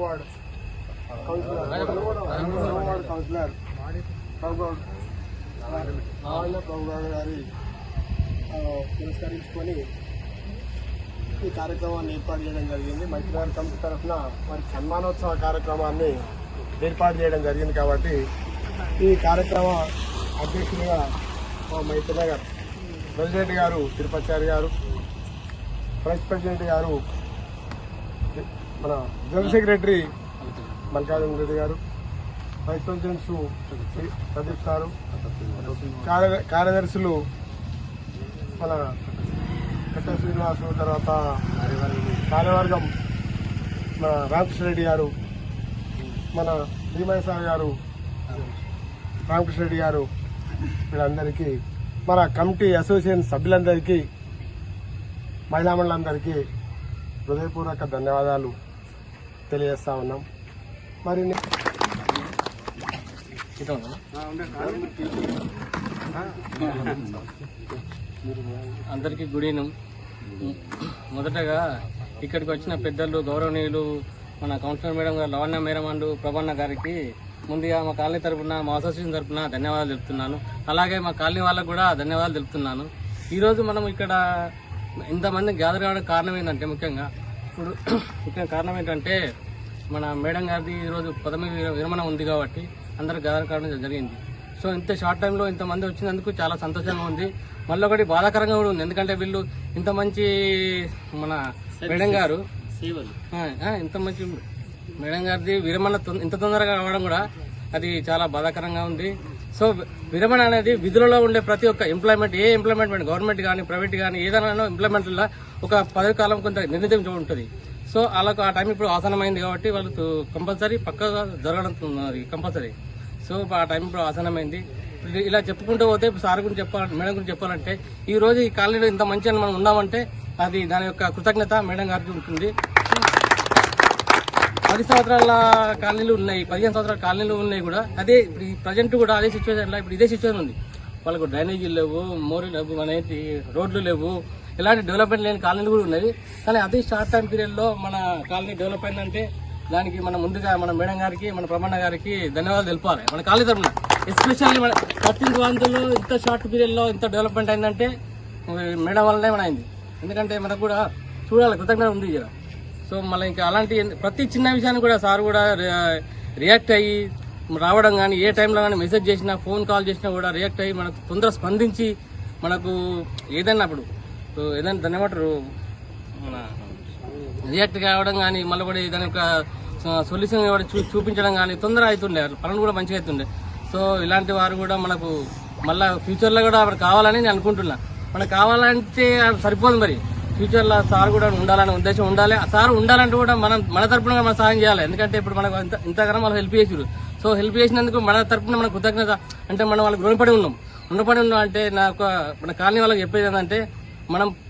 Ward councillor ప్రభు గారి పురస్కరించుకొని ఈ కార్యక్రమాన్ని ఏర్పాటు చేయడం జరిగింది. మైత్రినగర్ కమిటీ తరఫున వారి సన్మానోత్సవ కార్యక్రమాన్ని ఏర్పాటు చేయడం జరిగింది. కాబట్టి ఈ కార్యక్రమ అధ్యక్షులుగా మా మైత్రినగర్ ప్రెసిడెంట్ గారు తిరుపతిచారి గారు, వైస్ ప్రెసిడెంట్ గారు మన జనరల్ సెక్రటరీ మల్లికార్జున రెడ్డి గారు, వైస్ ప్రెసిడెంట్స్ ప్రదీప్ సారు, కార్యదర్శులు మన కట్ట శ్రీనివాసు, తర్వాత కార్యవర్గం మన రామకృష్ణ రెడ్డి గారు, మన భీమయ్య సార్ గారు, రామకృష్ణ రెడ్డి గారు, వీళ్ళందరికీ మన కమిటీ అసోసియేషన్ సభ్యులందరికీ, మహిళా మండలందరికీ హృదయపూర్వక ధన్యవాదాలు తెలియజేస్తా ఉన్నాం. మరి అందరికీ గుడ్ ఈవినింగ్. మొదటగా ఇక్కడికి వచ్చిన పెద్దలు, గౌరవనీయులు మన కౌన్సిలర్ మేడం గారు లవణ్య మేడం అండ్ ప్రభన్న గారికి ముందుగా మా కాలనీ తరఫున, మా అసోసియేషన్ తరఫున ధన్యవాదాలు తెలుపుతున్నాను. అలాగే మా కాలనీ వాళ్ళకు కూడా ధన్యవాదాలు తెలుపుతున్నాను. ఈరోజు మనం ఇక్కడ ఇంతమంది గ్యాదర్ కావడానికి కారణం ఏంటంటే, ముఖ్యంగా కారణం ఏంటంటే మన మేడం గారిది ఈరోజు పదవి విరమణ ఉంది కాబట్టి అందరూ గ్యాదర్ కావడం జరిగింది. సో ఇంత షార్ట్ టైంలో ఇంతమంది వచ్చినందుకు చాలా సంతోషంగా ఉంది. మళ్ళీ ఒకటి బాధాకరంగా కూడా ఉంది, ఎందుకంటే వీళ్ళు ఇంత మంచి మన మేడం గారు ఇంత మంచి మేడం గారిది విరమణ ఇంత తొందరగా రావడం కూడా అది చాలా బాధాకరంగా ఉంది. సో విరమణ అనేది విధులలో ఉండే ప్రతి ఒక్క ఎంప్లాయ్మెంట్, ఏ ఎంప్లాయ్మెంట్ గవర్నమెంట్ కానీ ప్రైవేట్ కానీ ఏదైనా ఎంప్లాయ్మెంట్లో ఒక పదవి కాలం కొంత నిర్ణయించి ఉంటుంది. సో వాళ్ళకు ఆ టైం ఇప్పుడు ఆసనమైంది కాబట్టి వాళ్ళకు కంపల్సరీ పక్కగా జరగడం కంపల్సరీ. సో ఆ టైం ఇప్పుడు ఆసనమైంది. ఇలా చెప్పుకుంటూ పోతే సార్ గురించి చెప్పాలంటే, మేడం గురించి చెప్పాలంటే, ఈ రోజు ఈ కాలనీలో ఇంత మంచిగా మనం ఉన్నామంటే అది దాని యొక్క కృతజ్ఞత మేడం గారికి ఉంటుంది. 10 సంవత్సరాల కాలనీలు ఉన్నాయి, 15 సంవత్సరాల కాలనీలు ఉన్నాయి కూడా. అదే ఇప్పుడు ప్రజెంట్ కూడా అదే సిచ్యువేషన్, ఇప్పుడు ఇదే సిచ్యువేషన్ ఉంది. వాళ్ళకు డ్రైనేజీలు లేవు, మోరీ లేవు, మన రోడ్లు లేవు, ఇలాంటి డెవలప్మెంట్ లేని కాలనీలు కూడా ఉన్నాయి. కానీ అదే షార్ట్ టైం పీరియడ్లో మన కాలనీ డెవలప్ అయిందంటే దానికి మనం ముందుగా మన మేడం గారికి, మన ప్రమణ గారికి ధన్యవాదాలు తెలుపాలి. మన కాలనీ తరఫున ఎస్పెషల్లీ మన 13 ప్రాంతాల్లో ఇంత షార్ట్ పీరియడ్లో ఇంత డెవలప్మెంట్ అయిందంటే మేడం వల్లనే మన అయింది. ఎందుకంటే మనకు కూడా చూడాలి, కృతజ్ఞత ఉంది కదా. సో మళ్ళీ ఇంకా అలాంటి ప్రతి చిన్న విషయాన్ని కూడా సార్ కూడా రియాక్ట్ అయ్యి రావడం కానీ, ఏ టైంలో కానీ మెసేజ్ చేసినా, ఫోన్ కాల్ చేసినా కూడా రియాక్ట్ అయ్యి మనకు తొందర స్పందించి మనకు ఏదైనా అప్పుడు ఏదైనా ధన్యవాదాలు మన రియాక్ట్ కావడం కానీ, మళ్ళీ కూడా దాని యొక్క సొల్యూషన్ చూపించడం కానీ తొందర అవుతుండే, పనులు కూడా మంచిగా అవుతుండే. సో ఇలాంటి వారు కూడా మనకు మళ్ళీ ఫ్యూచర్లో కూడా అక్కడ కావాలని నేను అనుకుంటున్నా. మనకు కావాలంటే సరిపోదు, మరి ఫ్యూచర్లో సార్ కూడా ఉండాలనే ఉద్దేశం ఉండాలి. సార్ ఉండాలంటే కూడా మన తరపున మనం సాయం చేయాలి. ఎందుకంటే ఇప్పుడు మనకు ఇంతకన్నా వాళ్ళు హెల్ప్ చేసారు. సో హెల్ప్ చేసినందుకు మన తరపున మన కృతజ్ఞత అంటే మనం వాళ్ళకి రుణపడి ఉన్నాం అంటే మన కాలనీ వాళ్ళకి చెప్పేది ఏంటంటే,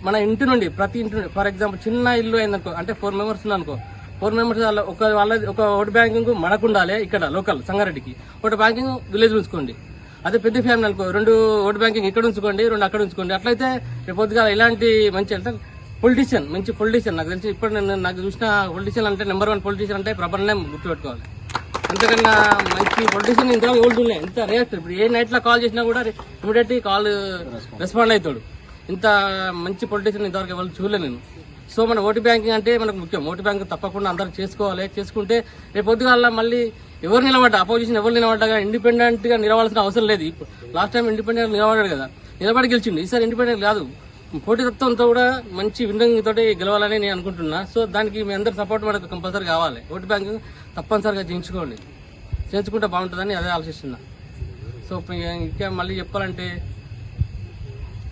మన ఇంటి నుండి ప్రతి ఇంటి నుండి, ఫర్ ఎగ్జాంపుల్ చిన్న ఇల్లు అయిందనుకో, అంటే 4 మెంబర్స్ ఉన్నారనుకో, 4 మెంబర్స్ వాళ్ళది ఒక ఓటు బ్యాంకింగ్ మనకు ఉండాలి ఇక్కడ లోకల్ సంగారెడ్డికి, ఒకటి బ్యాంకింగ్ విలేజ్ ఉంచుకోండి. అదే పెద్ద ఫ్యామిలీ అనుకో, 2 ఓటు బ్యాంకింగ్ ఇక్కడ ఉంచుకోండి, 2 అక్కడ ఉంచుకోండి. అట్లయితే రేపొద్దుగా ఇలాంటి మంచి అంటే పొలిటీషియన్, మంచి పొలిటీషియన్ నాకు తెలిసి ఇప్పుడు నాకు చూసిన పొలిటీషియన్ అంటే నెంబర్ 1 పొలిటీషియన్ అంటే ప్రభన్నే గుర్తుపెట్టుకోవాలి. అంతకన్నా మంచి పొలిటీషియన్ ఇంతవరకు ఓల్డ్ ఉన్నాయి. ఇంత రియాక్ట్ ఇప్పుడు ఏ నైట్లో కాల్ చేసినా కూడా ఇమీడియట్ కాల్ రెస్పాండ్ అవుతాడు. ఇంత మంచి పొలిటీషియన్ ఇంతవరకు ఎవరు చూడలే నేను. సో మన ఓటు బ్యాంకింగ్ అంటే మనకు ముఖ్యం. ఓటు బ్యాంకింగ్ తప్పకుండా అందరూ చేసుకోవాలి. చేసుకుంటే రేపు పొద్దుగాల మళ్ళీ ఎవరు నిలబడ్డా, అపోజిషన్ ఎవరు నిలబడ్డా ఇండిపెండెంట్ గా నిలవాల్సిన అవసరం లేదు. లాస్ట్ టైం ఇండిపెండెంట్ నిలబడ్డాడు కదా, నిలబడి గెలిచిండు. ఈసారి ఇండిపెండెంట్ కాదు, పోటీ తత్వంతో కూడా మంచి విన్నింగ్ తోటి గెలవాలని నేను అనుకుంటున్నా. సో దానికి మీ అందరి సపోర్ట్ మనకు కంపల్సరీ కావాలి. ఓటు బ్యాంకింగ్ తప్పనిసరిగా చేయించుకుంటే బాగుంటుందని అదే ఆలోచిస్తున్నా. సో ఇంకా మళ్ళీ చెప్పాలంటే,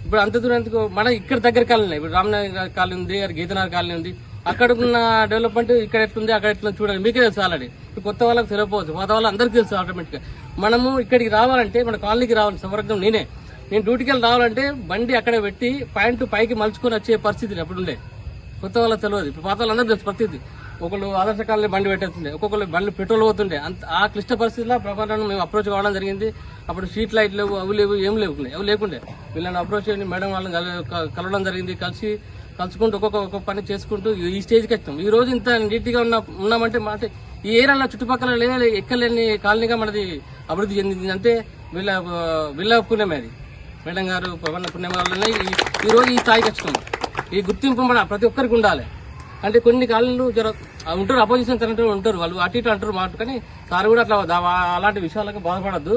ఇప్పుడు అంత దూరం ఎందుకు, మన ఇక్కడ దగ్గర కాలనీ, ఇప్పుడు రామనగర్ కాలనీ ఉంది, గీతనగర్ కాలనీ ఉంది, అక్కడ ఉన్న డెవలప్మెంట్ ఇక్కడ ఎట్లుంది, అక్కడ ఎట్లుంది చూడండి, మీకే తెలుసు ఆల్రెడీ. ఇప్పుడు కొత్త వాళ్ళకి తెలియకపోవచ్చు, పాత వాళ్ళు అందరికీ తెలుసు ఆటోమేటిక్గా. మనము ఇక్కడికి రావాలంటే మన కాలనీకి రావాలి. సమర్థం నేను డ్యూటీకి వెళ్ళి రావాలంటే బండి అక్కడ పెట్టి పాయింట్ పైకి మలుచుకొని వచ్చే పరిస్థితి అప్పుడు ఉండే. కొత్త వాళ్ళకి తెలియదు, ఇప్పుడు పాత వాళ్ళందరూ తెలుసు పరిస్థితి. ఒకళ్ళు ఆదర్శ కాలనీ బండి పెట్టేస్తుండే, ఒక్కొక్కరు బండ్లు పెట్రోల్ పోతుండే. ఆ క్లిష్ట పరిస్థితిలో ప్రభుత్వాన్ని మేము అప్రోచ్ కావడం జరిగింది. అప్పుడు స్ట్రీట్ లైట్ లేవు, అవి లేవు, ఏం లేకుండే. వీళ్ళని అప్రోచ్ చేయండి, మేడం వాళ్ళని కలవడం జరిగింది. కలుసుకుంటూ ఒక్కొక్క పని చేసుకుంటూ ఈ స్టేజ్కి వచ్చాం. ఈ రోజు ఇంత నీట్గా ఉన్నామంటే ఈ ఏరియాలో చుట్టుపక్కల ఎక్కలేని కాలనీగా మనది అభివృద్ధి చెందింది అంటే వీళ్ళ పుణ్యమే అది. మేడం గారు పవన్ పుణ్యం వల్లనే ఈ రోజు ఈ స్థాయికి వచ్చినాం. ఈ గుర్తింపు మన ప్రతి ఒక్కరికి ఉండాలి. అంటే కొన్ని కాలనీలు ఉంటారు, అపోజిషన్ కరెంట్ ఉంటారు, వాళ్ళు అటు ఇటు అంటారు మాట, కానీ సార్ కూడా అట్లా అలాంటి విషయాలకు బాధపడద్దు.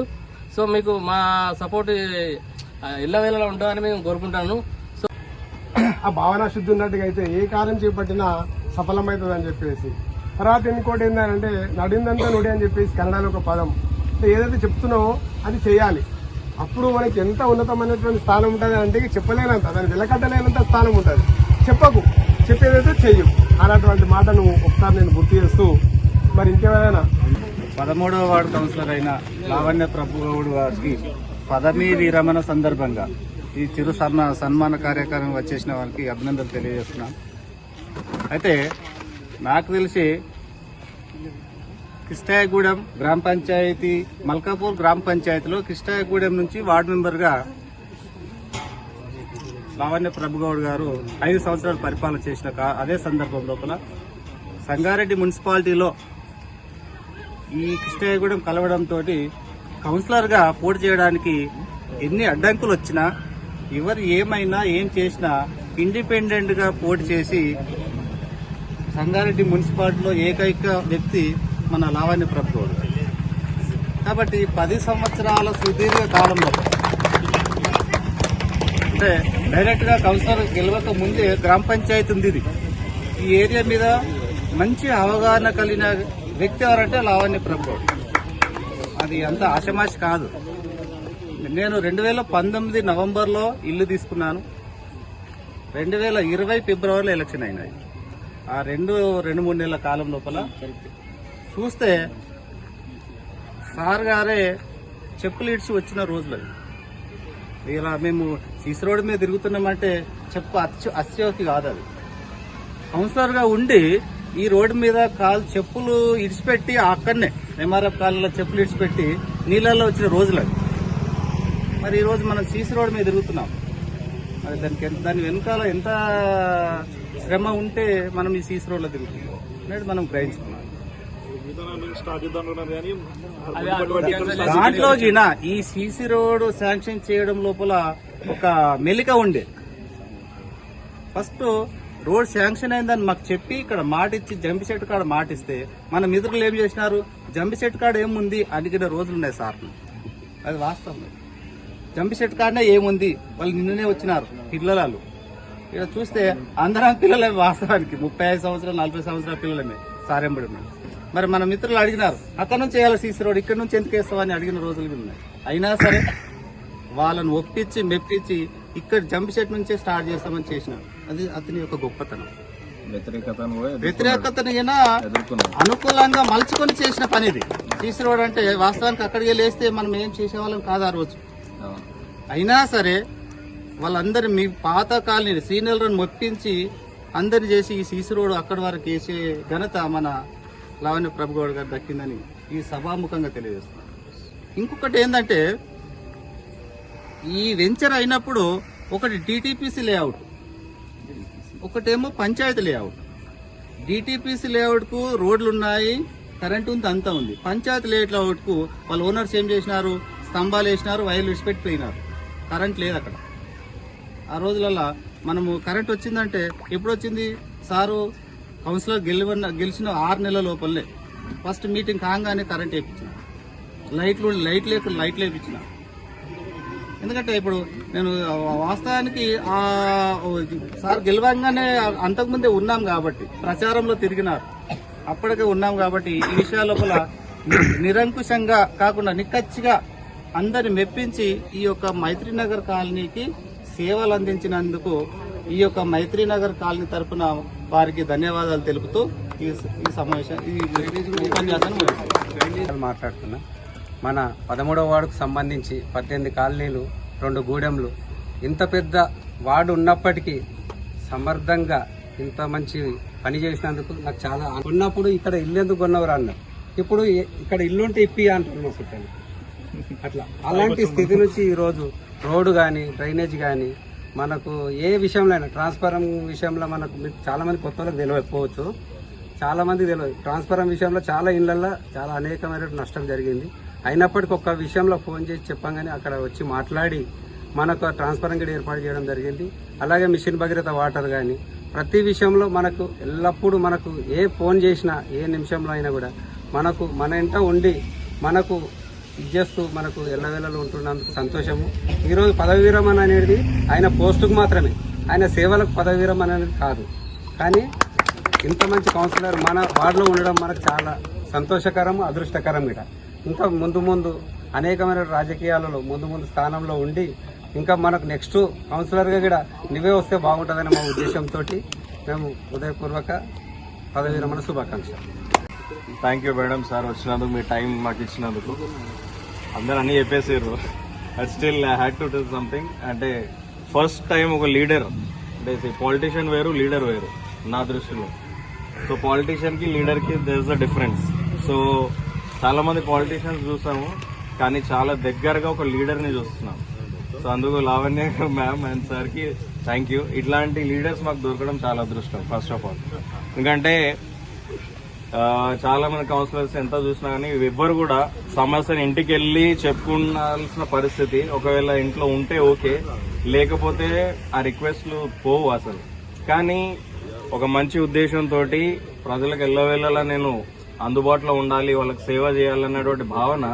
సో మీకు మా సపోర్ట్ ఇళ్ళవేళలా ఉంటుందని మేము కోరుకుంటాను. సో ఆ భావన శుద్ధి ఉన్నట్టుగా అయితే ఏ కార్యం చేపట్టినా సఫలమవుతుంది అని చెప్పేసి. తర్వాత ఇంకోటి ఏంటంటే నడిందంతా నుడి అని చెప్పేసి కన్నడలో ఒక పదం. ఏదైతే చెప్తున్నావో అది చేయాలి. అప్పుడు మనకి ఎంత ఉన్నతమైనటువంటి స్థానం ఉంటుంది అంటే చెప్పలేనంత, దాన్ని వెలకట్టలేనంత స్థానం ఉంటుంది. చెప్పకు, చెప్పేదైతే చెయ్యు అన్నటువంటి మాటను ఒకసారి నేను గుర్తు చేస్తూ మరి ఇంకెవరైనా 13వ వార్డు కౌన్సిలర్ అయిన లావణ్య ప్రభుగౌడ్ గారికి పదవీ విరమణ సందర్భంగా ఈ చిరు సన్మాన కార్యక్రమం వచ్చేసిన వాళ్ళకి అభినందనలు తెలియజేస్తున్నాం. అయితే నాకు తెలిసి కిష్టాయగూడెం గ్రామ పంచాయతీ, మల్కాపూర్ గ్రామ పంచాయతీలో కిష్టాయగూడెం నుంచి వార్డు మెంబర్గా లావణ్య ప్రభుగౌడ్ గారు 5 సంవత్సరాలు పరిపాలన చేసిన అదే సందర్భం లోపల సంగారెడ్డి మున్సిపాలిటీలో ఈ కిష్టాయగూడెం కలవడంతో కౌన్సిలర్గా పోటీ చేయడానికి ఎన్ని అడ్డంకులు వచ్చినా, ఎవరు ఏమైనా ఏం చేసినా ఇండిపెండెంట్ గా పోటీ చేసి సంగారెడ్డి మున్సిపాలిటీలో ఏకైక వ్యక్తి మన లావణ్య ప్రభుగౌడ్. కాబట్టి 10 సంవత్సరాల సుదీర్ఘ కాలంలో అంటే డైరెక్ట్ గా కౌన్సిలర్ గెలవక ముందే గ్రామ పంచాయతీ ఉంది. ఇది ఈ ఏరియా మీద మంచి అవగాహన కలిగిన వ్యక్తి ఎవరంటే లావణ్య ప్రభుగౌడ్. అది అంత ఆషమాషి కాదు. నేను 2019 నవంబర్లో ఇల్లు తీసుకున్నాను. 2020 ఫిబ్రవరిలో ఎలక్షన్ అయినాయి. ఆ 2-3 నెలల కాలం లోపల చూస్తే సార్ గారే చెప్పులు ఇడ్చి వచ్చిన రోజులు. ఇలా మేము సీసీ రోడ్డు మీద తిరుగుతున్నామంటే అత్యోక్తి కాదు. అది కౌన్సిలర్ గా ఉండి ఈ రోడ్డు మీద చెప్పులు ఇడిచిపెట్టి అక్కడనే ఎంఆర్ఎఫ్ కాలంలో చెప్పులు ఇడిచిపెట్టి నీళ్ళల్లో వచ్చిన రోజులు అవి. మరి ఈ రోజు మనం సీసీ రోడ్డు మీద తిరుగుతున్నాం. మరి దాని వెనకాల ఎంత శ్రమ ఉంటే మనం ఈ సీసీ రోడ్లో తిరుగుతున్నాం అనేది మనం గ్రహించుకున్నాం. దాంట్లో ఈ సీసీ రోడ్ శాంక్షన్ చేయడం లోపల ఒక మెలిక ఉండే. ఫస్ట్ రోడ్ శాంక్షన్ అయిందని మాకు చెప్పి ఇక్కడ మాట ఇచ్చి జంపిచెట్టు కాడ మాట ఇస్తే మన మిత్రులు ఏం చేసినారు, జంపిచెట్టు కాడ ఏముంది అడిగిన రోజులున్నాయి సార్. అది వాస్తవం. జంపిచెట్టు కాడనే ఏముంది, వాళ్ళు నిన్ననే వచ్చినారు పిల్లలు. ఇక్కడ చూస్తే అందరం పిల్లలే వాస్తవానికి 35 సంవత్సరాలు 40 సంవత్సరాల పిల్లలమే సారెంబడి ఉన్నారు. మరి మన మిత్రులు అడిగినారు అక్కడ నుంచి వేయాలి సీసీ రోడ్, ఇక్కడ నుంచి ఎందుకు వేస్తామని అడిగిన రోజులు ఉన్నాయి. అయినా సరే వాళ్ళని ఒప్పించి మెప్పించి ఇక్కడ జంపిచెట్టు నుంచే స్టార్ట్ చేస్తామని చేసినారు. అది అతని యొక్క గొప్పతనం. వ్యతిరేకతను అనుకూలంగా మలుచుకొని చేసిన పని ఇది. సీసీ రోడ్ అంటే వాస్తవానికి అక్కడికి వేస్తే మనం ఏం చేసేవాళ్ళం కాదు ఆ రోజు. అయినా సరే వాళ్ళందరూ మీ పాత కాలనీ సీనియర్లను మొప్పించి అందరు చేసి ఈ సీసీ రోడ్ అక్కడి వరకు వేసే ఘనత మన లావణ్య ప్రభుగౌడ్ గారు దక్కిందని ఈ సభాముఖంగా తెలియజేస్తున్నారు. ఇంకొకటి ఏంటంటే ఈ వెంచర్ అయినప్పుడు ఒకటి డిటిపిసి లేఅవుట్, ఒకటేమో పంచాయతీ లేఅవుట్. డిటిపిసి లేఅవుట్ కు రోడ్లు ఉన్నాయి, కరెంటు ఉంది, అంతా ఉంది. పంచాయతీ లేఅవుట్ కు వాళ్ళ ఓనర్స్ ఏం చేసినారు, స్తంభాలు వేసినారు, వైర్లు విడిచిపెట్టిపోయినారు. కరెంట్ లేదు అక్కడ. ఆ రోజులలో మనము కరెంట్ వచ్చిందంటే ఎప్పుడు వచ్చింది, సారు కౌన్సిలర్ గెలిచిన 6 నెలల లోపలనే ఫస్ట్ మీటింగ్ కాగానే కరెంట్ వేయించిన, లైట్లు వేయించిన. ఎందుకంటే ఇప్పుడు నేను వాస్తవానికి సార్ గెలవంగానే అంతకుముందే ఉన్నాం కాబట్టి, ప్రచారంలో తిరిగినారు, అప్పటికే ఉన్నాం కాబట్టి ఈ విషయాల లోపల నిరంకుశంగా కాకుండా నిక్కచ్చిగా అందరిని మెప్పించి ఈ యొక్క మైత్రీనగర్ కాలనీకి సేవలు అందించినందుకు ఈ యొక్క మైత్రీనగర్ కాలనీ తరఫున వారికి ధన్యవాదాలు తెలుపుతూ ఈ సమావేశం ఈ ఉపన్యాసాన్ని మాట్లాడుతున్నా. మన 13వ వార్డుకు సంబంధించి 18 కాలనీలు, 2 గూడెంలు, ఇంత పెద్ద వార్డు ఉన్నప్పటికీ సమర్థంగా ఇంత మంచి పని చేసినందుకు నాకు చాలా ఉన్నప్పుడు ఇక్కడ ఇల్లు ఎందుకు కొన్నవరు అన్నారు. ఇప్పుడు ఇక్కడ ఇల్లుంటే ఇప్పి అంటున్నాం చుట్టాలు. అట్లా అలాంటి స్థితి నుంచి ఈరోజు రోడ్డు కానీ డ్రైనేజ్ కానీ మనకు ఏ విషయంలో అయినా ట్రాన్స్ఫారం విషయంలో మనకు చాలా మంది కొత్త వాళ్ళకి తెలియకపోవచ్చు. చాలా మంది తెలియదు. ట్రాన్స్ఫారం విషయంలో చాలా ఇళ్లలో చాలా అనేకమైన నష్టం జరిగింది. అయినప్పటికీ ఒక్క విషయంలో ఫోన్ చేసి చెప్పంగానే అక్కడ వచ్చి మాట్లాడి మనకు ట్రాన్స్ఫారం కూడా ఏర్పాటు చేయడం జరిగింది. అలాగే మిషన్ భగీరథ వాటర్ కానీ ప్రతి విషయంలో మనకు ఎల్లప్పుడూ మనకు ఏ ఫోన్ చేసినా ఏ నిమిషంలో అయినా కూడా మనకు మన ఇంట ఉండి మనకు ఇచ్చేస్తూ మనకు ఎల్లవేళలు ఉంటున్నందుకు సంతోషము. ఈరోజు పదవి విరమణ అనేది ఆయన పోస్టుకు మాత్రమే, ఆయన సేవలకు పదవి విరమణ అనేది కాదు. కానీ ఇంత మంచి కౌన్సిలర్ మన వార్డులో ఉండడం మనకు చాలా సంతోషకరం, అదృష్టకరం. కూడా ఇంకా ముందు అనేకమైన రాజకీయాలలో ముందు స్థానంలో ఉండి ఇంకా మనకు నెక్స్ట్ కౌన్సిలర్గా కూడా నువ్వే వస్తే బాగుంటుందని మా ఉద్దేశంతో మేము హృదయపూర్వక పదవి విరమణ శుభాకాంక్షలు. థ్యాంక్ యూ మేడం సార్ వచ్చినందుకు, మీ టైం మాకు ఇచ్చినందుకు. అందరూ అన్నీ చెప్పేసారు. But still I had to do something. అంటే ఫస్ట్ టైం ఒక లీడర్, అంటే పాలిటీషియన్ వేరు, లీడర్ వేరు నా దృష్టిలో. సో పాలిటీషియన్కి లీడర్కి there is a difference. So చాలా మంది పాలిటీషియన్స్ చూసాము, కానీ చాలా దగ్గరగా ఒక లీడర్ని చూస్తున్నాం. సో అందుకు లావణ్య మ్యామ్ అండ్ సార్కి థ్యాంక్ యూ. ఇట్లాంటి లీడర్స్ మాకు దొరకడం చాలా అదృష్టం ఫస్ట్ ఆఫ్ ఆల్. ఎందుకంటే చాలా మంది కౌన్సిలర్స్ ఎంత చూసినా కానీ ఎవ్వరు కూడా సమస్యను ఇంటికి వెళ్ళి చెప్పుకోవాల్సిన పరిస్థితి. ఒకవేళ ఇంట్లో ఉంటే ఓకే, లేకపోతే ఆ రిక్వెస్ట్లు పోవు అసలు. కానీ ఒక మంచి ఉద్దేశంతో ప్రజలకు ఎల్లవేళలా నేను అందుబాటులో ఉండాలి, వాళ్ళకి సేవ చేయాలన్నటువంటి భావన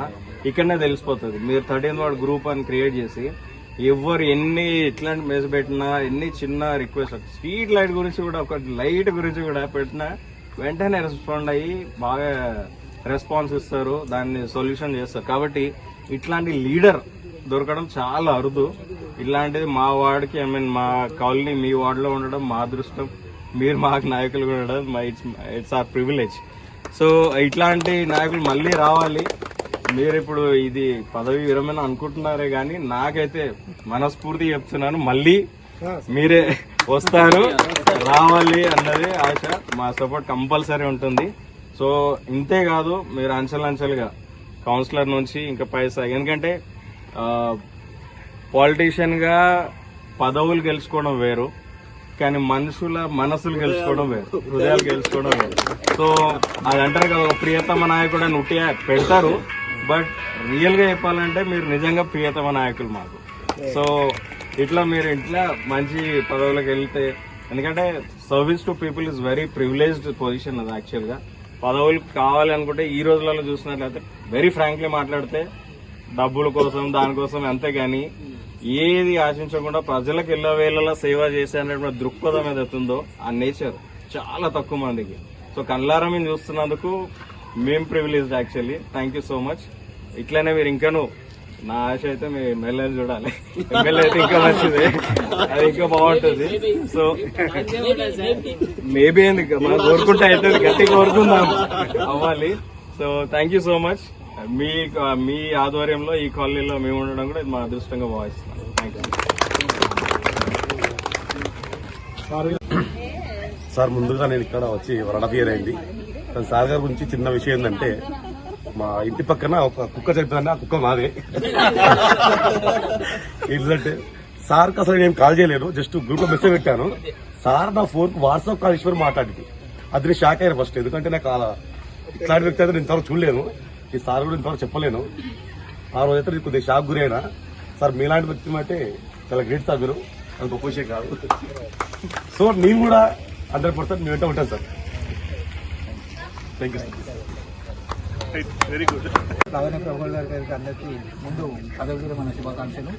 ఇక్కడనే తెలిసిపోతుంది. మీరు 13th వార్డ్ గ్రూప్ అని క్రియేట్ చేసి ఎవరు ఎన్ని ఇట్లాంటి మెసేజ్ పెట్టినా, ఎన్ని చిన్న రిక్వెస్ట్, స్ట్రీట్ లైట్ గురించి కూడా, ఒక లైట్ గురించి కూడా పెట్టినా వెంటనే రెస్పాండ్ అయ్యి బాగా రెస్పాన్స్ ఇస్తారు, దాన్ని సొల్యూషన్ చేస్తారు. కాబట్టి ఇట్లాంటి లీడర్ దొరకడం చాలా అరుదు. ఇట్లాంటిది మా వార్డుకి, ఐ మీన్ మా కాలనీ మీ వార్డులో ఉండడం మా అదృష్టం. మీరు మాకు నాయకులు ఉండడం ఇట్స్ ఆర్ ప్రివిలేజ్. సో ఇట్లాంటి నాయకులు మళ్ళీ రావాలి. మీరు ఇప్పుడు ఇది పదవి విరమణ అనుకుంటున్నారే కానీ నాకైతే మనస్ఫూర్తి చెప్తున్నాను, మళ్ళీ మీరే వస్తారు, రావాలి అన్నది ఆశ. మా సపోర్ట్ కంపల్సరీ ఉంటుంది. సో ఇంతే కాదు, మీరు అంచెలంచెలుగా కౌన్సిలర్ నుంచి ఇంకా పైసా, ఎందుకంటే పాలిటీషియన్ గా పదవులు గెలుచుకోవడం వేరు, కానీ మనుషుల మనసులు గెలుచుకోవడం వేరు, హృదయాలు గెలుచుకోవడం వేరు. సో అది అంటారు కదా, ఒక ప్రియతమ నాయకుడు అని ఉట్టిగా పెడతారు, బట్ రియల్ గా చెప్పాలంటే మీరు నిజంగా ప్రియతమ నాయకులు మాకు. సో ఇట్లా మీరు ఇట్లా మంచి పదవులకు వెళ్తే, ఎందుకంటే service to people is very privileged position. అది యాక్చువల్ గా పదవులు కావాలి అనుకుంటే ఈ రోజులలో చూసినట్లయితే వెరీ ఫ్రాంక్లీ మాట్లాడితే డబ్బుల కోసం దానికోసం, అంతేగాని ఏది ఆశించకుండా ప్రజలకు ఎల్లవేళలా సేవ చేసే అనేటువంటి దృక్పథం ఏదైతుందో ఆ నేచర్ చాలా తక్కువ మందికి. సో కళ్ళారా మేము చూస్తున్నందుకు మేము privileged actually. Thank you so much. ఇట్లనే మీరు ఇంకాను, నా ఆశ అయితే మీ ఎమ్మెల్యేలు చూడాలి. ఎమ్మెల్యే అయితే ఇంకా మంచిది, అది ఇంకా బాగుంటుంది. సో మేబీ మనం కోరుకుంటే అయితే గట్టి కోరుకుందాం, అవ్వాలి. So thank you so much. మీ ఆధ్వర్యంలో ఈ కాలనీలో మేము ఉండడం కూడా మా అదృష్టంగా భావిస్తున్నాం. Thank you sir. ముందుగా నేను ఇక్కడ వచ్చి 1.5 year అయింది. కానీ సార్ గారి గురించి చిన్న విషయం ఏంటంటే, మా ఇంటి పక్కన ఒక కుక్క చనిపోయిందంటే ఆ కుక్క నాదే. ఏంటంటే సార్కి అసలు నేను కాల్ చేయలేను, జస్ట్ గ్రూప్ లో మెసేజ్ పెట్టాను. సార్ నా ఫోన్ కు వాట్సాప్ కాల్ ఇచ్చి మాట్లాడింది. అది నేను షాక్ అయ్యాను ఫస్ట్, ఎందుకంటే నాకు ఇట్లాంటి వ్యక్తి అయితే నేను ఇంతవరకు చూడలేను, ఈ సార్ కూడా ఇంతవరకు చెప్పలేను. ఆ రోజైతే నేను కొద్దిగా షాక్ గురైనా. సార్ మీలాంటి వ్యక్తి అంటే చాలా గ్రేట్ సార్, మీరు అది గొప్ప విషయం కాదు. సో నేను కూడా 100% మీ వెంట ఉంటాను sir. Thank you sir. Lavanya Prabhu గారికి అందరికీ ముందు పదవి విరమణ శుభాకాంక్షలు.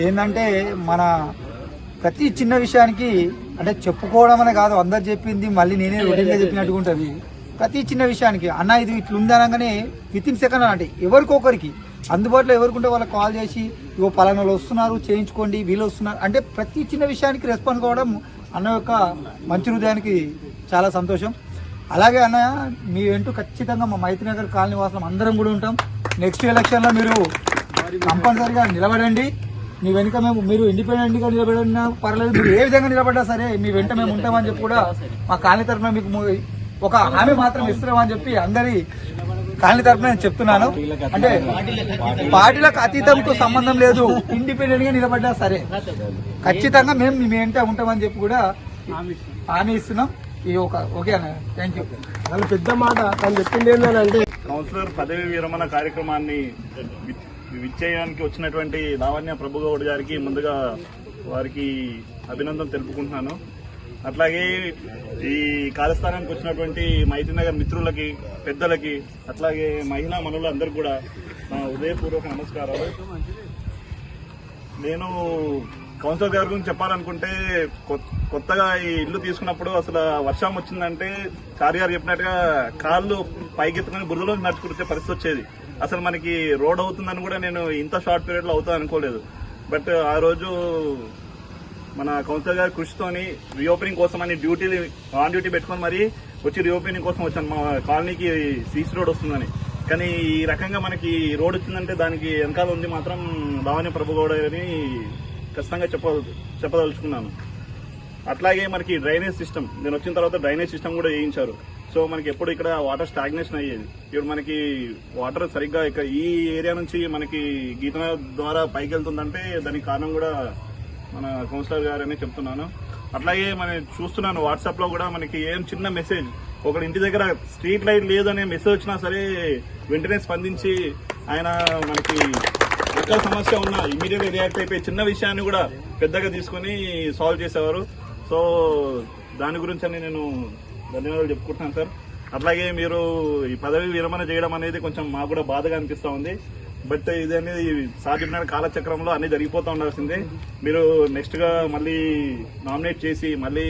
ఏంటంటే మన ప్రతి చిన్న విషయానికి, అంటే చెప్పుకోవడం అనే కాదు, అందరు చెప్పింది మళ్ళీ నేనే రొటీన్గా చెప్పినట్టుగా ఉంటుంది. ప్రతి చిన్న విషయానికి అన్న ఇది ఇట్లుంది అనగానే విత్ ఇన్ సెకండ్ అంటే ఎవరికొకరికి అందుబాటులో ఎవరికుంటే వాళ్ళకి కాల్ చేసి ఇవో పలానా వాళ్ళు వస్తున్నారు చేయించుకోండి, వీళ్ళు వస్తున్నారు అంటే ప్రతి చిన్న విషయానికి రెస్పాన్స్ కావడం అన్న యొక్క మంచి హృదయానికి చాలా సంతోషం. అలాగే అన్న మీ వెంటూ ఖచ్చితంగా మా మైత్రినగర్ కాలనీ వాసులం అందరం కూడా ఉంటాం. నెక్స్ట్ ఎలక్షన్లో మీరు కంపల్సరీగా నిలబడండి. మీ వెనుక మీరు ఇండిపెండెంట్ గా నిలబడినా పర్లేదు, మీరు ఏ విధంగా నిలబడ్డా సరే మీ వెంట మేము ఉంటామని చెప్పి కూడా మా కాలనీ తరఫున మీకు ఒక హామీ మాత్రం ఇస్తున్నామని చెప్పి అందరి కాలనీ తరఫున నేను చెప్తున్నాను. అంటే పార్టీలకు అతీతంతో సంబంధం లేదు, ఇండిపెండెంట్ గా నిలబడ్డా సరే ఖచ్చితంగా మేము మీ వెంట ఉంటామని చెప్పి కూడా హామీ ఇస్తున్నాం. ఓకే అన్న, థ్యాంక్ యూ. వాళ్ళ పెద్ద మాట తను చెప్పింది ఏంటంటే కౌన్సిలర్ పదవి విరమణ కార్యక్రమాన్ని విచ్చేయడానికి వచ్చినటువంటి లావణ్య ప్రభుగౌడ్ గారికి ముందుగా వారికి అభినందన తెలుపుకుంటున్నాను. అట్లాగే ఈ కార్యస్థానానికి వచ్చినటువంటి మైత్రినగర్ మిత్రులకి, పెద్దలకి, అట్లాగే మహిళా మనులందరికీ కూడా నా హృదయపూర్వక నమస్కారాలు. నేను కౌన్సిలర్ గారి గురించి చెప్పాలనుకుంటే కొత్తగా ఈ ఇల్లు తీసుకున్నప్పుడు అసలు వర్షం వచ్చిందంటే చారి గారు చెప్పినట్టుగా కాళ్ళు పైకెత్తుకుని బురదలో నడుచుకుంటే పరిస్థితి వచ్చేది. అసలు మనకి రోడ్ అవుతుందని కూడా నేను ఇంత షార్ట్ పీరియడ్ లో అవుతుంది అనుకోలేదు. బట్ ఆ రోజు మన కౌన్సిలర్ గారి కృషితోని రీఓపెనింగ్ కోసం అని ఆన్ డ్యూటీ పెట్టుకొని మరి వచ్చి రీఓపెనింగ్ కోసం వచ్చాను. మా కాలనీకి సీసీ రోడ్ వస్తుందని. కానీ ఈ రకంగా మనకి రోడ్ వచ్చిందంటే దానికి వెనకాల ఉంది మాత్రం లావణ్య ప్రభుగౌడ అని ఖచ్చితంగా చెప్పదలుచుకున్నాను. అట్లాగే మనకి డ్రైనేజ్ సిస్టమ్, నేను వచ్చిన తర్వాత డ్రైనేజ్ సిస్టమ్ కూడా వేయించారు. సో మనకి ఎప్పుడు ఇక్కడ వాటర్ స్టాగ్నేషన్ అయ్యేది. ఇప్పుడు మనకి వాటర్ సరిగ్గా ఇక్కడ ఈ ఏరియా నుంచి మనకి గీత ద్వారా పైకి వెళ్తుందంటే దానికి కారణం కూడా మన కౌన్సిలర్ గారనే చెప్తున్నాను. అట్లాగే మనం చూస్తున్నాను వాట్సాప్ లో కూడా మనకి ఏం చిన్న మెసేజ్, ఒకటి ఇంటి దగ్గర స్ట్రీట్ లైట్ లేదనే మెసేజ్ వచ్చినా సరే వెంటనే స్పందించి ఆయన మనకి ఎక్కడ సమస్య ఉన్నా ఇమీడియట్ గా రియాక్ట్ అయిపోయి చిన్న విషయాన్ని కూడా పెద్దగా తీసుకుని సాల్వ్ చేసేవారు. సో దాని గురించి నేను ధన్యవాదాలు చెప్పుకుంటున్నాను సార్. అట్లాగే మీరు ఈ పదవి విరమణ చేయడం అనేది కొంచెం మాకు కూడా బాధగా అనిపిస్తా ఉంది. బట్ ఇది అనేది సాధ్యమైన కాలచక్రంలో అన్ని జరిగిపోతూ ఉండాల్సిందే. మీరు నెక్స్ట్ గా మళ్ళీ నామినేట్ చేసి మళ్ళీ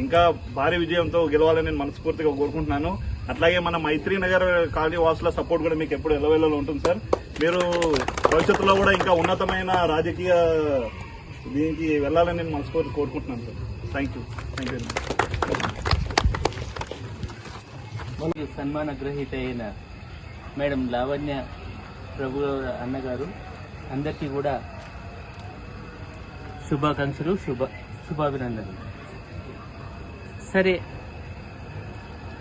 ఇంకా భారీ విజయంతో గెలవాలని నేను మనస్ఫూర్తిగా కోరుకుంటున్నాను. అట్లాగే మన మైత్రి నగర్ కాలనీ వాసుల సపోర్ట్ కూడా మీకు ఎప్పుడు ఎల్లవేళలో ఉంటుంది సార్. మీరు భవిష్యత్తులో కూడా ఇంకా ఉన్నతమైన రాజకీయ దీనికి వెళ్లాలని నేను మనస్ఫూర్తి కోరుకుంటున్నాను సార్. Thank you. సన్మాన గ్రహీత అయిన మేడం లావణ్య ప్రభు అన్నగారు అందరికీ కూడా శుభాకాంక్షలు, శుభాభినందనలు. సరే,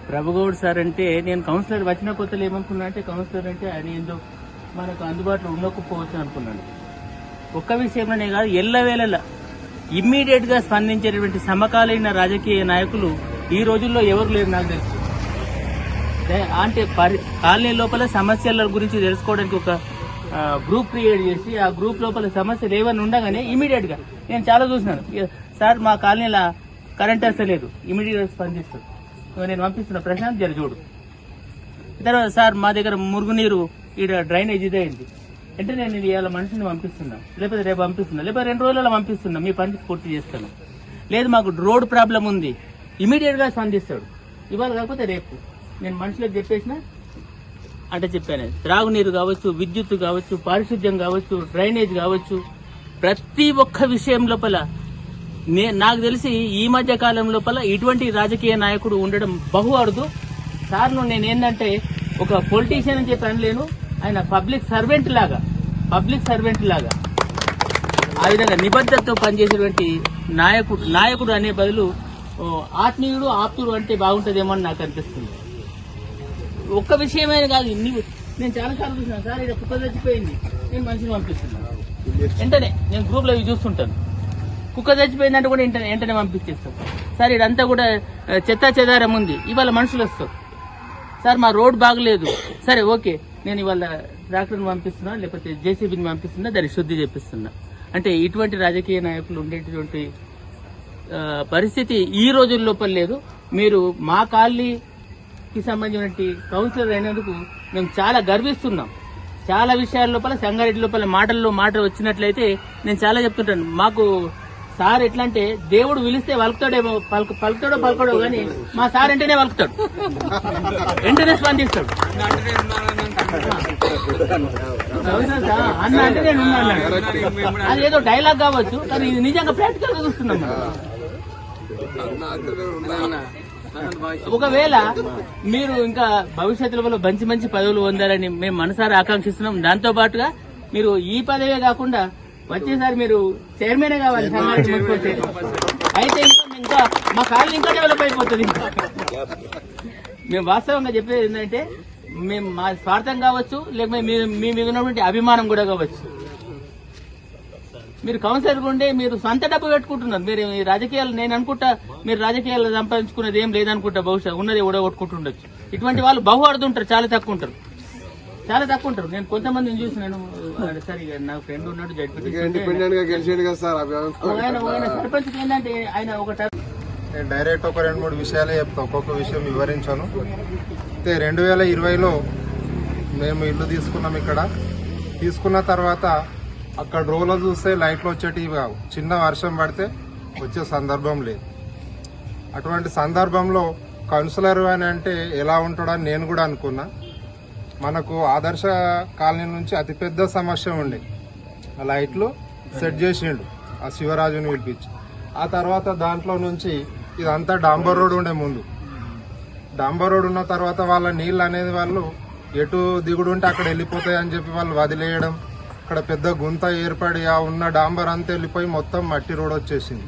ప్రభుగౌడ్ సార్ అంటే నేను కౌన్సిలర్ వచ్చిన కొత్తలో ఏమనుకున్నా అంటే కౌన్సిలర్ అంటే ఆయన ఏందో మనకు అందుబాటులో ఉండకపోవచ్చు అనుకున్నాను. ఒక్క విషయంలోనే కాదు, ఎల్లవేళలా ఇమ్మీడియట్ గా స్పందించేటువంటి సమకాలీన రాజకీయ నాయకులు ఈ రోజుల్లో ఎవరు లేరు నాకు తెలుసు. అంటే కాలనీ లోపల సమస్యల గురించి తెలుసుకోవడానికి ఒక గ్రూప్ క్రియేట్ చేసి ఆ గ్రూప్ లోపల సమస్యలు ఏమైనా ఉండగానే ఇమీడియట్ గా నేను చాలా చూసినాను. సార్ మా కాలనీలో కరెంట్ వస్తలేదు, ఇమీడియట్ గా స్పందిస్తాడు. నేను పంపిస్తున్నా ప్రశాంత్ జర చూడు. తర్వాత సార్ మా దగ్గర మురుగునీరు ఇక్కడ డ్రైనేజ్ ఇదైంది అంటే నేను ఇవాళ మనిషిని పంపిస్తున్నా, లేకపోతే రేపు పంపిస్తున్నా, లేకపోతే 2 రోజులలో పంపిస్తున్నా, మీ పని పూర్తి చేస్తాను. లేదు మాకు రోడ్ ప్రాబ్లం ఉంది, ఇమీడియట్ గా స్పందిస్తాడు. ఇవాళ కాకపోతే రేపు నేను మనుషులకు చెప్పేసిన అంటే చెప్పాను. త్రాగునీరు కావచ్చు, విద్యుత్ కావచ్చు, పారిశుద్ధ్యం కావచ్చు, డ్రైనేజ్ కావచ్చు, ప్రతి ఒక్క విషయం లోపల నాకు తెలిసి ఈ మధ్య కాలం లోపల ఇటువంటి రాజకీయ నాయకుడు ఉండడం బహు అరుదు. సార్ను నేను ఏంటంటే ఒక పొలిటీషియన్ అని చెప్పి అనలేను, ఆయన పబ్లిక్ సర్వెంట్ లాగా ఆ విధంగా నిబద్ధతతో పనిచేసేటువంటి నాయకుడు అనే బదులు ఆత్మీయుడు, ఆప్తుడు అంటే బాగుంటుందేమో అని నాకు అనిపిస్తుంది. ఒక్క విషయమైన కాదు, నేను చాలాసార్లు చూసినాను. సార్ ఇక్కడ కుక్క చచ్చిపోయింది, నేను మనిషిని పంపిస్తున్నాను వెంటనే. నేను గ్రూప్ లో చూస్తుంటాను, కుక్క చచ్చిపోయిందంటే కూడా వెంటనే పంపించేస్తాం. సార్ ఇదంతా కూడా చెత్త చెదారం ఉంది, ఇవాళ మనుషులు వస్తారు. సార్ మా రోడ్ బాగలేదు, సరే ఓకే నేను ఇవాళ ట్రాక్టర్ని పంపిస్తున్నా, లేకపోతే జేసీబీని పంపిస్తున్నా, దాన్ని శుద్ధి చేపిస్తున్నా. అంటే ఇటువంటి రాజకీయ నాయకులు ఉండేటువంటి పరిస్థితి ఈ రోజుల లోపల లేదు. మీరు మా కాలనీకి సంబంధించిన కౌన్సిలర్ అయినందుకు మేము చాలా గర్విస్తున్నాం. చాలా విషయాల లోపల సంగారెడ్డి లోపల మాట వచ్చినట్లయితే నేను చాలా చెప్తుంటాను. మాకు సార్ ఎట్లా అంటే దేవుడు పిలిస్తే వలుకుతాడేమో, పలుకుతాడో కానీ మా సార్ వెంటనే వలుకుతాడు, వెంటనే స్పందిస్తాడు. అన్న అంటే నేను ఉన్నాను, అది ఏదో డైలాగ్ కావచ్చు కానీ ఇది నిజంగా ప్రాక్టికల్ గా చూస్తున్నాం. ఒకవేళ మీరు ఇంకా భవిష్యత్తులో మంచి పదవులు పొందాలని మేము మనసారా ఆకాంక్షిస్తున్నాం. దాంతో పాటుగా మీరు ఈ పదవే కాకుండా వచ్చేసారి మీరు చైర్మన్ కావాలి సంగారెడ్డి మున్సిపల్ చైర్మన్ అయితే ఇంకా మా కాలనీ ఇంకా డెవలప్ అయిపోతుంది. మేము వాస్తవంగా చెప్పేది ఏంటంటే మేము మా స్వార్థం కావచ్చు, లేకపోతే మీ మీద ఉన్నటువంటి అభిమానం కూడా కావచ్చు. మీరు కౌన్సిలర్ ఉండే మీరు సొంత డబ్బు పెట్టుకుంటున్నారు. మీరు ఈ రాజకీయాలు నేను అనుకుంటా మీరు రాజకీయాలు సంపాదించుకున్నది ఏం లేదనుకుంటా, బహుశా ఉన్నది ఊడగొట్టుకుంటుండొచ్చు. ఇటువంటి వాళ్ళు బహువాడుతుంటారు, చాలా తక్కువ ఉంటారు. నేను కొంతమందిని చూసినాను. సరే నా ఫ్రెండ్ ఉన్నాడు ఇండిపెండెంట్ గా గెలిచాడు కదా సార్. ఆయన సర్పంచ్ ఏంటంటే ఆయన ఒక నేను డైరెక్ట్ ఒక 2-3 విషయాలే చెప్తా, ఒక్కొక్క విషయం వివరించాను. అయితే 2020లో మేము ఇల్లు తీసుకున్నాం. ఇక్కడ తీసుకున్న తర్వాత అక్కడ రోలో చూస్తే లైట్లు వచ్చేటివి కావు, చిన్న వర్షం పడితే వచ్చే సందర్భం లేదు. అటువంటి సందర్భంలో కౌన్సిలర్ అని అంటే ఎలా ఉంటాడని నేను కూడా అనుకున్నా. మనకు ఆదర్శ కాలనీ నుంచి అతిపెద్ద సమస్య ఉండే లైట్లు సెట్ చేసిండు ఆ శివరాజుని పిలిపించి. ఆ తర్వాత దాంట్లో నుంచి ఇదంతా డాంబర్ రోడ్ ఉండే. ముందు డాంబర్ రోడ్ ఉన్న తర్వాత వాళ్ళ నీళ్ళు అనేది వాళ్ళు ఎటు దిగుడు ఉంటే అక్కడ వెళ్ళిపోతాయి అని చెప్పి వాళ్ళు వదిలేయడం, అక్కడ పెద్ద గుంత ఏర్పడి ఆ ఉన్న డాంబర్ అంతా వెళ్ళిపోయి మొత్తం మట్టి రోడ్ వచ్చేసింది.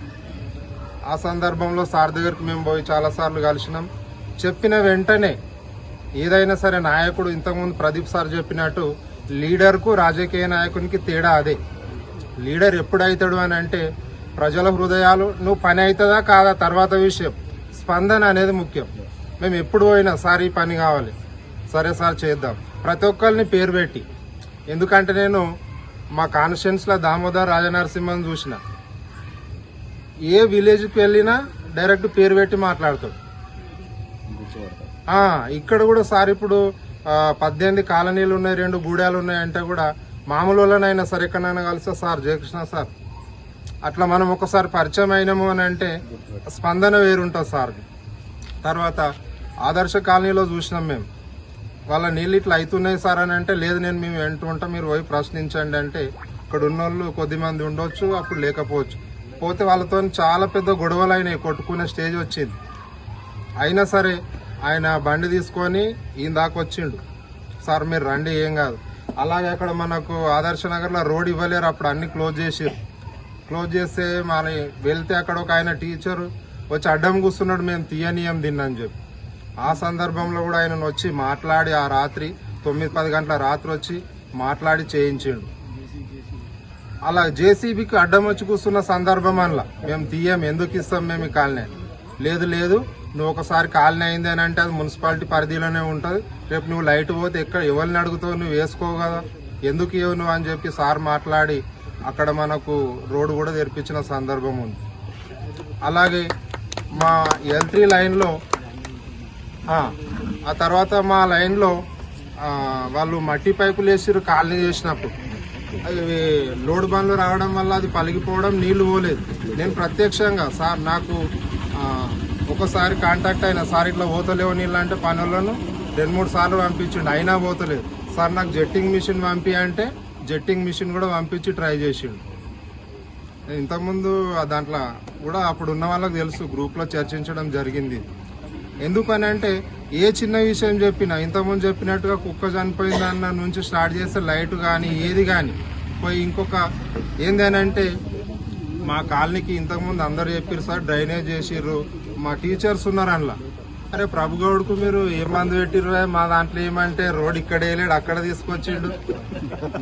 ఆ సందర్భంలో సార్ దగ్గరికి మేము పోయి చాలాసార్లు కలిసినాం. చెప్పిన వెంటనే ఏదైనా సరే నాయకుడు, ఇంతకుముందు ప్రదీప్ సార్ చెప్పినట్టు లీడర్కు రాజకీయ నాయకునికి తేడా అదే. లీడర్ ఎప్పుడైతాడు అని అంటే ప్రజల హృదయాలు, నువ్వు పని అవుతుందా కాదా తర్వాత విషయం, స్పందన అనేది ముఖ్యం. మేము ఎప్పుడు పోయినా సార్ ఈ పని కావాలి, సరే సార్ చేద్దాం, ప్రతి ఒక్కరిని పేరు పెట్టి. ఎందుకంటే నేను మా కాన్స్టిట్యున్సీలో దామోదర్ రాజనరసింహని చూసిన, ఏ విలేజ్కి వెళ్ళినా డైరెక్ట్ పేరు పెట్టి మాట్లాడతాడు. ఇక్కడ కూడా సార్ ఇప్పుడు 18 కాలనీలు ఉన్నాయి, 2 గూడాలు ఉన్నాయంటే కూడా మామూలు వాళ్ళనైనా సరే ఎక్కడైనా కలిస్తే సార్ జయకృష్ణ సార్, అట్లా మనం ఒకసారి పరిచయం అయినాము అని అంటే స్పందన వేరుంటుంది సార్. తర్వాత ఆదర్శ కాలనీలో చూసినాం మేము, వాళ్ళ నీళ్ళు ఇట్లా అవుతున్నాయి సార్ అని అంటే లేదు నేను మేము వెంటుంటాం, మీరు పోయి ప్రశ్నించండి అంటే ఇక్కడ ఉన్నోళ్ళు కొద్దిమంది ఉండొచ్చు, అప్పుడు లేకపోవచ్చు. పోతే వాళ్ళతో చాలా పెద్ద గొడవలు అయినాయి, కొట్టుకునే స్టేజ్ వచ్చింది. అయినా సరే ఆయన బండి తీసుకొని ఈయన దాకా వచ్చిండు, సార్ మీరు రండి ఏం కాదు. అలాగే అక్కడ మనకు ఆదర్శ నగర్లో రోడ్ ఇవ్వలేరు, అప్పుడు అన్ని క్లోజ్ చేసారు. క్లోజ్ చేస్తే మన వెళ్తే అక్కడ ఒక ఆయన టీచర్ వచ్చి అడ్డం కూర్చున్నాడు, మేము తీయనీయం తిన్నని చెప్పి. ఆ సందర్భంలో కూడా ఆయన వచ్చి మాట్లాడి ఆ రాత్రి 9-10 గంటల రాత్రి వచ్చి మాట్లాడి చేయించిండు. అలా జేసీబీకి అడ్డం వచ్చి కూర్చున్న సందర్భం అనలా మేము తీయం, ఎందుకు ఇస్తాం మేము ఈ కాలనీ. లేదు నువ్వు ఒకసారి కాలనీ అయింది అని అంటే అది మున్సిపాలిటీ పరిధిలోనే ఉంటుంది, రేపు నువ్వు లైట్ పోతే ఎక్కడ ఎవరిని అడుగుతావు, నువ్వు వేసుకోవు కదా, ఎందుకు ఇవ్వవు నువ్వు అని చెప్పి సార్ మాట్లాడి అక్కడ మనకు రోడ్డు కూడా తెరిపించిన సందర్భం ఉంది. అలాగే మా L3 లైన్లో ఆ తర్వాత మా లైన్లో వాళ్ళు మట్టి పైపులు వేసిరు కాలనీ చేసినప్పుడు, అవి లోడ్ బండ్లు రావడం వల్ల అది పలిగిపోవడం, నీళ్లు పోలేదు. నేను ప్రత్యక్షంగా సార్ నాకు ఒకసారి కాంటాక్ట్ అయినా, సార్ ఇట్లా పోతలేవు నీళ్ళు అంటే పనులను 2-3 సార్లు పంపించిండు, అయినా పోతలేదు. సార్ నాకు జెట్టింగ్ మిషన్ పంపి అంటే జెట్టింగ్ మిషన్ కూడా పంపించి ట్రై చేసిండు. ఇంతకుముందు దాంట్లో కూడా అప్పుడు ఉన్న వాళ్ళకి తెలుసు, గ్రూప్లో చర్చించడం జరిగింది. ఎందుకని అంటే ఏ చిన్న విషయం చెప్పినా, ఇంతకుముందు చెప్పినట్టుగా కుక్క చనిపోయిందన్న నుంచి స్టార్ట్ చేస్తే లైట్ కానీ ఏది కానీ పోయి ఇంకొక ఏందనంటే మా కాలనీకి ఇంతకుముందు అందరు చెప్పారు సార్ డ్రైనేజ్ చేసిర్రు, మా టీచర్స్ ఉన్నారు అందులో. అరే ప్రభుగౌడ్కు మీరు ఏ మందు పెట్టిర్రు, మా దాంట్లో ఏమంటే రోడ్ ఇక్కడ వేయలేడు అక్కడ తీసుకొచ్చిండు,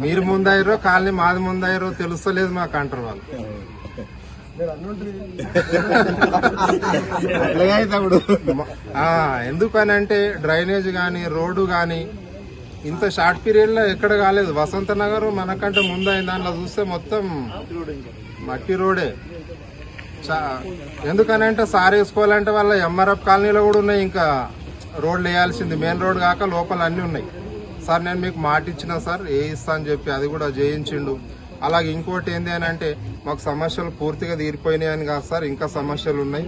మీరు ముందయ్యారో కాలనీ మాది ముందయ్యారో తెలుస్తలేదు మాకు అంటారు వాళ్ళు. ఎందుకనంటే డ్రైనేజ్ కానీ రోడ్డు కానీ ఇంత షార్ట్ పీరియడ్ లో ఎక్కడ కాలేదు. వసంత నగర్ మనకంటే ముందు అయిన దాంట్లో చూస్తే మొత్తం మట్టి రోడే. ఎందుకనంటే సార్ వేసుకోవాలంటే వాళ్ళ ఎంఆర్ఎఫ్ కాలనీలో కూడా ఉన్నాయి, ఇంకా రోడ్లు వేయాల్సింది, మెయిన్ రోడ్ కాక లోపల అన్ని ఉన్నాయి. సార్ నేను మీకు మాట ఇచ్చిన సార్ ఏ ఇస్తా అని చెప్పి అది కూడా చేయించిండు. అలాగే ఇంకోటి ఏంది అని అంటే మాకు సమస్యలు పూర్తిగా తీరిపోయినాయని కాదు సార్, ఇంకా సమస్యలు ఉన్నాయి.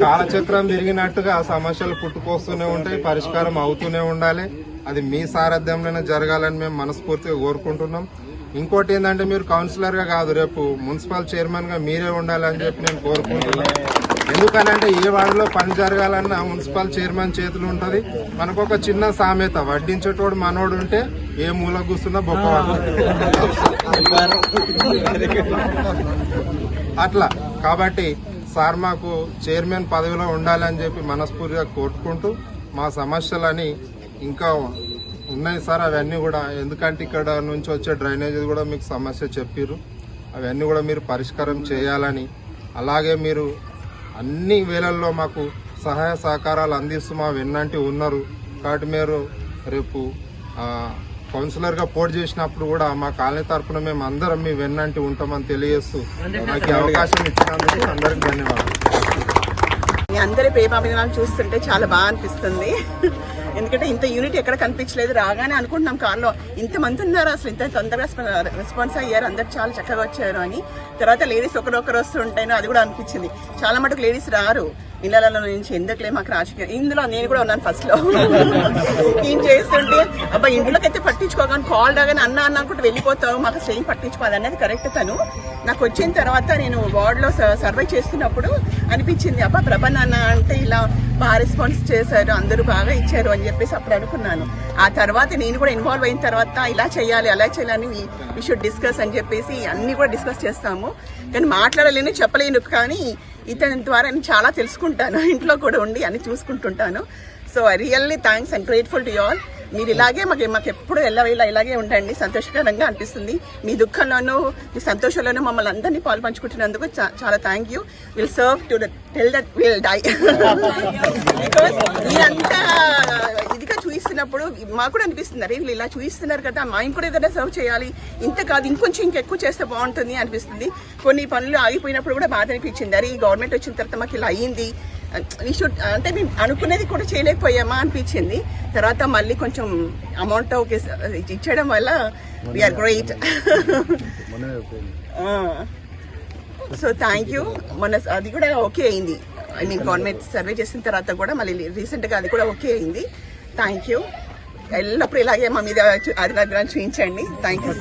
కాలచక్రం తిరిగినట్టుగా ఆ సమస్యలు పుట్టుకొస్తూనే ఉంటాయి, పరిష్కారం అవుతూనే ఉండాలి. అది మీ సారథ్యంలోనే జరగాలని మేము మనస్ఫూర్తిగా కోరుకుంటున్నాం. ఇంకోటి ఏంటంటే మీరు కౌన్సిలర్ గా కాదు, రేపు మున్సిపల్ చైర్మన్ గా మీరే ఉండాలని చెప్పి నేను కోరుకుంటున్నాను. ఎందుకనంటే ఏ వార్డులో పని జరగాలన్నా మున్సిపల్ చైర్మన్ చేతులు ఉంటది. మనకు ఒక చిన్న సామెత, వడ్డించేటోడు మనోడు ఉంటే ఏ మూల కూర్చున్నా బొక్కవాడు అట్లా. కాబట్టి సార్ మాకు చైర్మన్ పదవిలో ఉండాలని చెప్పి మనస్ఫూర్తిగా కోరుకుంటూ మా సమస్యలని ఇంకా ఉన్నాయి సార్ అవన్నీ కూడా. ఎందుకంటే ఇక్కడ నుంచి వచ్చే డ్రైనేజ్ కూడా మీకు సమస్య చెప్పిర్రు. అవన్నీ కూడా మీరు పరిష్కారం చేయాలని, అలాగే మీరు అన్ని వేళల్లో మాకు సహాయ సహకారాలు అందిస్తూ మా వెన్నంటి ఉన్నారు. కాబట్టి మీరు రేపు కౌన్సిలర్ గా పోటీ చేసినప్పుడు కూడా మా కాలనీ తరఫున మేము అందరం మీ వెన్నంటి ఉంటామని తెలియజేస్తూ నాకు ఈ అవకాశం ఇచ్చినందుకు అందరికి ధన్యవాదాలు. మీ అందరి ప్రేమాభిమానాలు చూస్తుంటే చాలా బాగా అనిపిస్తుంది. ఎందుకంటే ఇంత యూనిట్ ఎక్కడ కనిపించలేదు. రాగానే అనుకుంటున్నాం కార్లో ఇంతమంది ఉన్నారు, అసలు ఇంత తొందరగా రెస్పాన్స్ అయ్యారు, అందరు చాలా చక్కగా వచ్చారు అని. తర్వాత లేడీస్ ఒకరొకరు వస్తుంటేనో అది కూడా అనిపించింది. చాలా మటుకు లేడీస్ రారు ఇళ్లలో నుంచి, ఎందుకులే మాకు రాజకీయం. ఇందులో నేను కూడా ఉన్నాను ఫస్ట్ లో. ఏం చేస్తుంటే అబ్బా ఇంట్లోకైతే పట్టించుకోగానే కాల్ రాగానే అన్న అనుకుంటూ వెళ్ళిపోతావు, మాకు అసలు ఏం పట్టించుకోవాలి అనేది కరెక్ట్. తను నాకు వచ్చిన తర్వాత నేను వార్డ్ లో సర్వే చేస్తున్నప్పుడు అనిపించింది, అబ్బా ప్రభా నాన్న అంటే ఇలా బాగా రెస్పాన్స్ చేశారు, అందరూ బాగా ఇచ్చారు అని చెప్పేసి అప్పుడు అనుకున్నాను. ఆ తర్వాత నేను కూడా ఇన్వాల్వ్ అయిన తర్వాత ఇలా చేయాలి అలా చేయాలని వి షుడ్ డిస్కస్ అని చెప్పేసి అన్ని కూడా డిస్కస్ చేస్తాము. కానీ మాట్లాడలేను, చెప్పలేను, కానీ ఇతని ద్వారా నేను చాలా తెలుసుకుంటాను. ఇంట్లో కూడా ఉండి అన్ని చూసుకుంటుంటాను. So I really thanks and grateful to you all. మీరు ఇలాగే మాకు ఎప్పుడు ఎల్లవేళ ఇలాగే ఉండండి. సంతోషకరంగా అనిపిస్తుంది. మీ దుఃఖంలోనూ మీ సంతోషంలోనూ మమ్మల్ని అందరినీ పాలు పంచుకుంటున్నందుకు చాలా thank you. Will serve to tell that will die. Because మీరంతా ఇదిగా చూపిస్తున్నప్పుడు మాకు కూడా అనిపిస్తుంది, అరే వీళ్ళు ఇలా చూపిస్తున్నారు కదా, మా ఇంట్లో కూడా ఏదైనా సర్వ్ చేయాలి, ఇంత కాదు ఇంకొంచెం ఇంకెక్కువ చేస్తే బాగుంటుంది అనిపిస్తుంది. కొన్ని పనులు ఆగిపోయినప్పుడు కూడా బాధ అనిపించింది, అరే ఈ గవర్నమెంట్ వచ్చిన తర్వాత మాకు ఇలా అయ్యింది, అంటే మేము అనుకునేది కూడా చేయలేకపోయామా అనిపించింది. తర్వాత మళ్ళీ కొంచెం అమౌంట్ ఓకే ఇచ్చడం వల్ల we are great. So thank you. మొన్న అది కూడా ఓకే అయింది. ఐ మీన్ గవర్నమెంట్ సర్వే చేసిన తర్వాత కూడా మళ్ళీ రీసెంట్ గా అది కూడా ఓకే అయింది. Thank you. ఎల్లప్పుడు ఇలాగే మా మీద అది చూపించండి. Thank you.